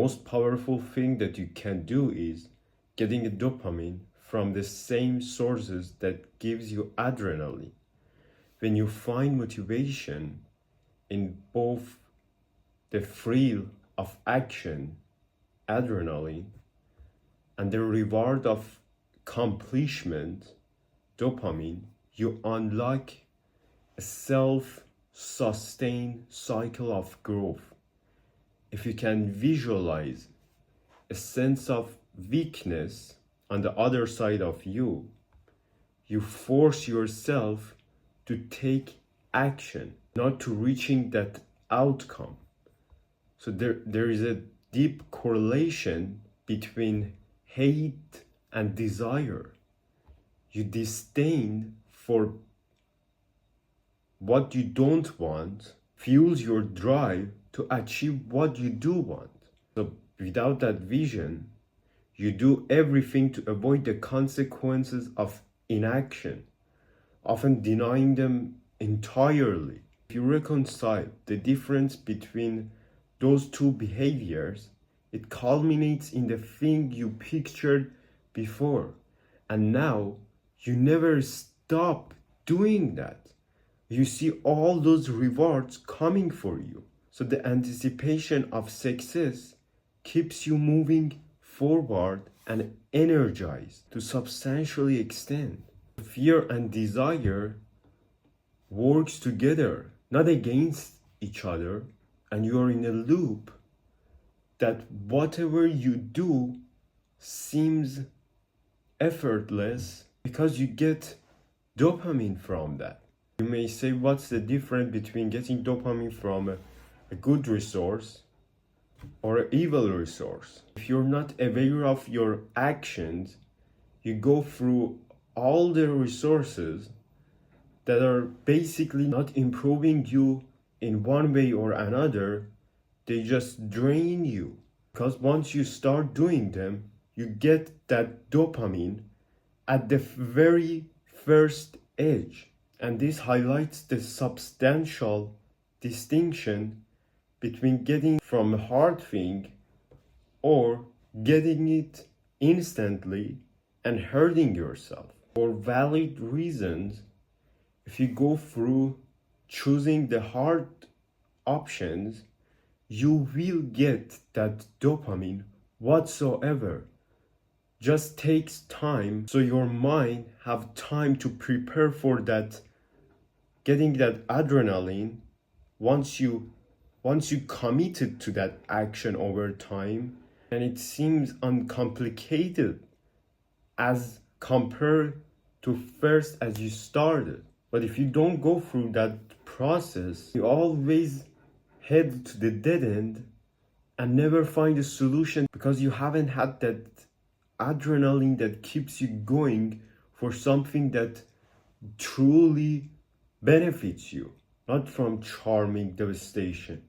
most powerful thing that you can do is getting a dopamine from the same sources that gives you adrenaline. When you find motivation in both the thrill of action, adrenaline, and the reward of accomplishment, dopamine, you unlock a self-sustained cycle of growth. If you can visualize a sense of weakness on the other side of you, you force yourself to take action, not to reaching that outcome. So there is a deep correlation between hate and desire. You disdain for what you don't want fuels your drive to achieve what you do want. So without that vision, you do everything to avoid the consequences of inaction, often denying them entirely. If you reconcile the difference between those two behaviors, it culminates in the thing you pictured before. And now you never stop doing that. You see all those rewards coming for you. So the anticipation of success keeps you moving forward and energized to substantially extend. Fear and desire works together, not against each other, and you are in a loop that whatever you do seems effortless because you get dopamine from that. You may say, what's the difference between getting dopamine from a good resource or an evil resource? If you're not aware of your actions, you go through all the resources that are basically not improving you in one way or another. They just drain you. Because once you start doing them, you get that dopamine at the very first edge. And this highlights the substantial distinction between getting from a hard thing or getting it instantly and hurting yourself. For valid reasons, if you go through choosing the hard options, you will get that dopamine whatsoever. Just takes time, so your mind have time to prepare for that, getting that adrenaline. Once you committed to that action over time, and it seems uncomplicated as compared to first as you started. But if you don't go through that process, you always head to the dead end and never find a solution because you haven't had that adrenaline that keeps you going for something that truly benefits you, not from charming devastation.